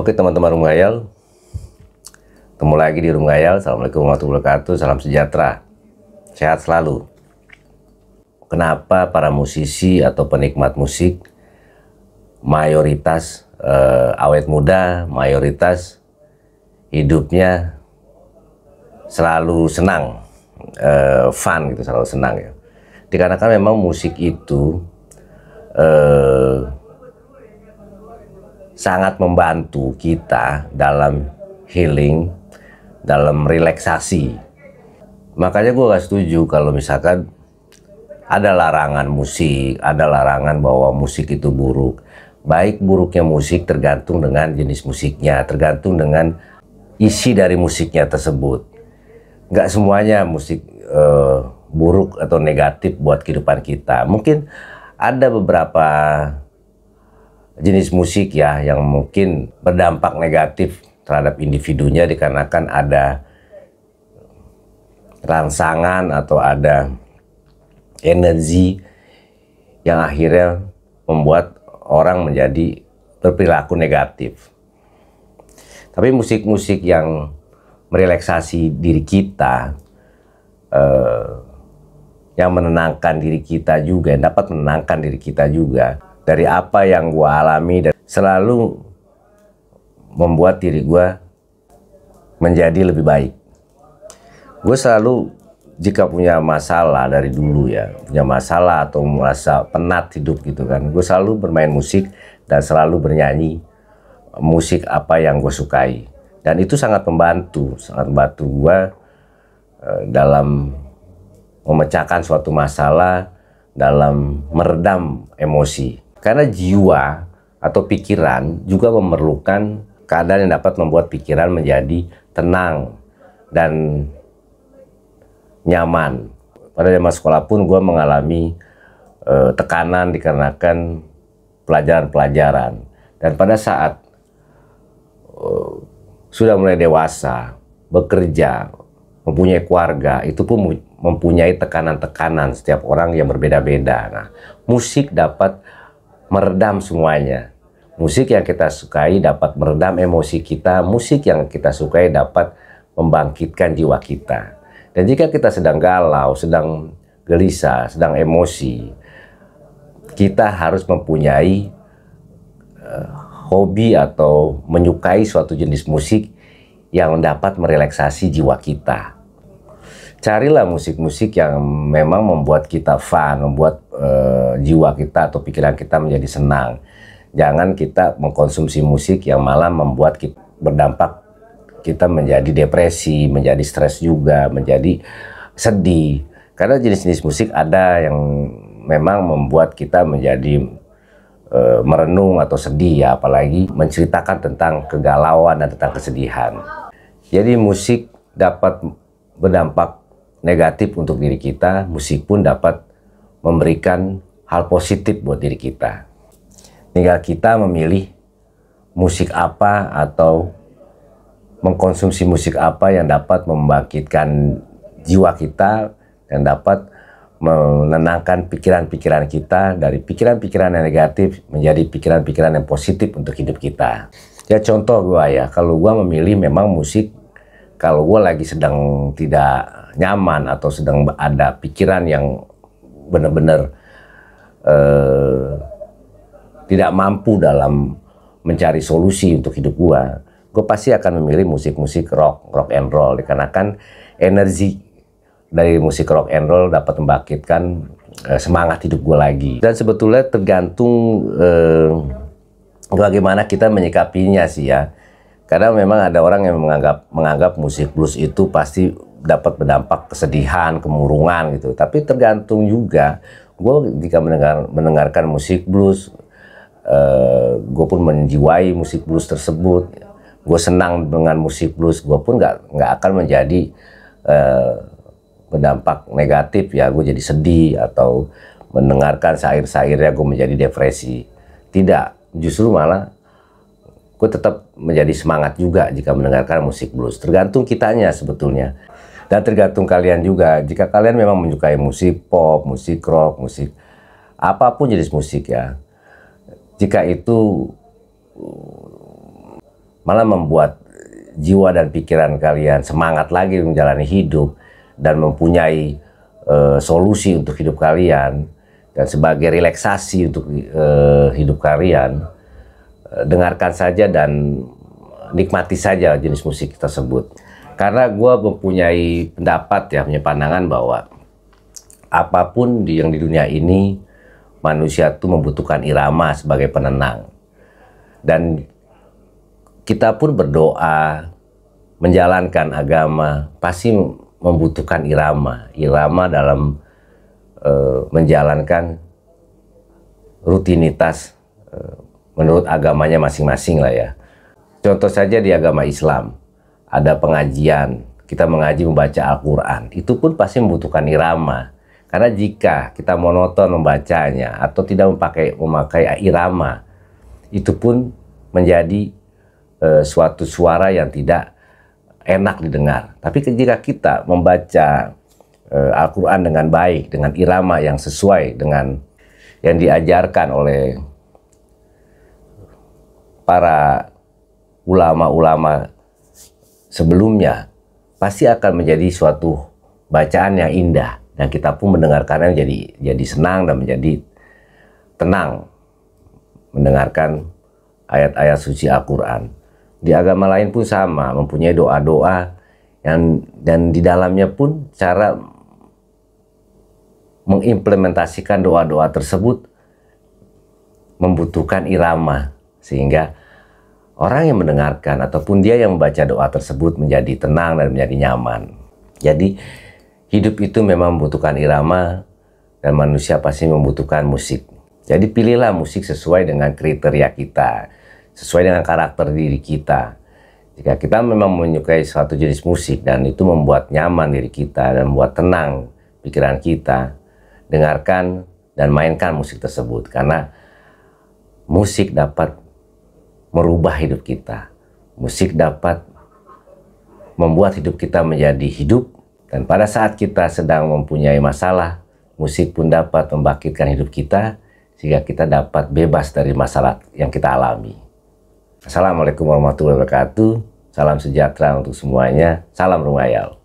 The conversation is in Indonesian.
Oke teman-teman Room Ngayal, ketemu lagi di Room Ngayal. Assalamualaikum warahmatullahi wabarakatuh, salam sejahtera, sehat selalu. Kenapa para musisi atau penikmat musik mayoritas awet muda, mayoritas hidupnya selalu senang, fun gitu, selalu senang ya. Dikarenakan memang musik itu sangat membantu kita dalam healing, dalam relaksasi. Makanya gue gak setuju kalau misalkan ada larangan musik, ada larangan bahwa musik itu buruk. Baik buruknya musik tergantung dengan jenis musiknya, tergantung dengan isi dari musiknya tersebut. Gak semuanya musik buruk atau negatif buat kehidupan kita. Mungkin ada beberapa jenis musik ya yang mungkin berdampak negatif terhadap individunya dikarenakan ada rangsangan atau ada energi yang akhirnya membuat orang menjadi berperilaku negatif. Tapi musik-musik yang merelaksasi diri kita, yang menenangkan diri kita juga, yang dapat menenangkan diri kita juga dari apa yang gue alami, dan selalu membuat diri gue menjadi lebih baik. Gue selalu jika punya masalah dari dulu ya, punya masalah atau merasa penat hidup gitu kan, gue selalu bermain musik dan selalu bernyanyi musik apa yang gue sukai. Dan itu sangat membantu gue dalam memecahkan suatu masalah, dalam meredam emosi. Karena jiwa atau pikiran juga memerlukan keadaan yang dapat membuat pikiran menjadi tenang dan nyaman. Pada zaman sekolah pun gue mengalami tekanan dikarenakan pelajaran-pelajaran. Dan pada saat sudah mulai dewasa, bekerja, mempunyai keluarga, itu pun mempunyai tekanan-tekanan, setiap orang yang berbeda-beda. Nah, musik dapat meredam semuanya. Musik yang kita sukai dapat meredam emosi kita, musik yang kita sukai dapat membangkitkan jiwa kita. Dan jika kita sedang galau, sedang gelisah, sedang emosi, kita harus mempunyai hobi atau menyukai suatu jenis musik yang dapat merelaksasi jiwa kita. Carilah musik-musik yang memang membuat kita fun, membuat jiwa kita atau pikiran kita menjadi senang. Jangan kita mengkonsumsi musik yang malah membuat kita berdampak kita menjadi depresi, menjadi stres juga, menjadi sedih. Karena jenis-jenis musik ada yang memang membuat kita menjadi merenung atau sedih ya, apalagi menceritakan tentang kegalauan dan tentang kesedihan. Jadi musik dapat berdampak negatif untuk diri kita, musik pun dapat memberikan hal positif buat diri kita. Tinggal kita memilih musik apa atau mengkonsumsi musik apa yang dapat membangkitkan jiwa kita dan dapat menenangkan pikiran-pikiran kita dari pikiran-pikiran yang negatif menjadi pikiran-pikiran yang positif untuk hidup kita. Ya contoh gue ya, kalau gue memilih memang musik kalau gue lagi sedang tidak nyaman atau sedang ada pikiran yang benar-benar tidak mampu dalam mencari solusi untuk hidup gue pasti akan memilih musik-musik rock and roll, dikarenakan energi dari musik rock and roll dapat membangkitkan semangat hidup gue lagi. Dan sebetulnya tergantung bagaimana kita menyikapinya sih ya. Karena memang ada orang yang menganggap musik blues itu pasti dapat berdampak kesedihan, kemurungan gitu. Tapi tergantung juga. Gue jika mendengarkan musik blues, gue pun menjiwai musik blues tersebut. Gue senang dengan musik blues, gue pun nggak akan menjadi berdampak negatif ya. Gue jadi sedih atau mendengarkan syair-syairnya gue menjadi depresi. Tidak, justru malah gue tetap menjadi semangat juga jika mendengarkan musik blues. Tergantung kitanya sebetulnya. Dan tergantung kalian juga. Jika kalian memang menyukai musik pop, musik rock, musik apapun jenis musik ya. Jika itu malah membuat jiwa dan pikiran kalian semangat lagi menjalani hidup dan mempunyai solusi untuk hidup kalian, dan sebagai relaksasi untuk hidup kalian, dengarkan saja dan nikmati saja jenis musik tersebut. Karena gue mempunyai pendapat ya, punya pandangan bahwa apapun yang di dunia ini, manusia itu membutuhkan irama sebagai penenang. Dan kita pun berdoa, menjalankan agama, pasti membutuhkan irama. Irama dalam menjalankan rutinitas menurut agamanya masing-masing lah ya. Contoh saja di agama Islam, ada pengajian, kita mengaji membaca Al-Quran, itu pun pasti membutuhkan irama. Karena jika kita monoton membacanya atau tidak memakai irama, itu pun menjadi suatu suara yang tidak enak didengar. Tapi jika kita membaca Al-Quran dengan baik, dengan irama yang sesuai dengan yang diajarkan oleh para ulama-ulama sebelumnya, pasti akan menjadi suatu bacaan yang indah, dan kita pun mendengarkannya jadi senang dan menjadi tenang mendengarkan ayat-ayat suci Al-Quran. Di agama lain pun sama, mempunyai doa-doa dan di dalamnya pun cara mengimplementasikan doa-doa tersebut membutuhkan irama, sehingga orang yang mendengarkan ataupun dia yang membaca doa tersebut menjadi tenang dan menjadi nyaman. Jadi hidup itu memang membutuhkan irama, dan manusia pasti membutuhkan musik. Jadi pilihlah musik sesuai dengan kriteria kita, sesuai dengan karakter diri kita. Jika kita memang menyukai suatu jenis musik dan itu membuat nyaman diri kita dan membuat tenang pikiran kita, dengarkan dan mainkan musik tersebut. Karena musik dapat merubah hidup kita. Musik dapat membuat hidup kita menjadi hidup, dan pada saat kita sedang mempunyai masalah, musik pun dapat membangkitkan hidup kita sehingga kita dapat bebas dari masalah yang kita alami. Assalamualaikum warahmatullahi wabarakatuh. Salam sejahtera untuk semuanya. Salam Rungayal.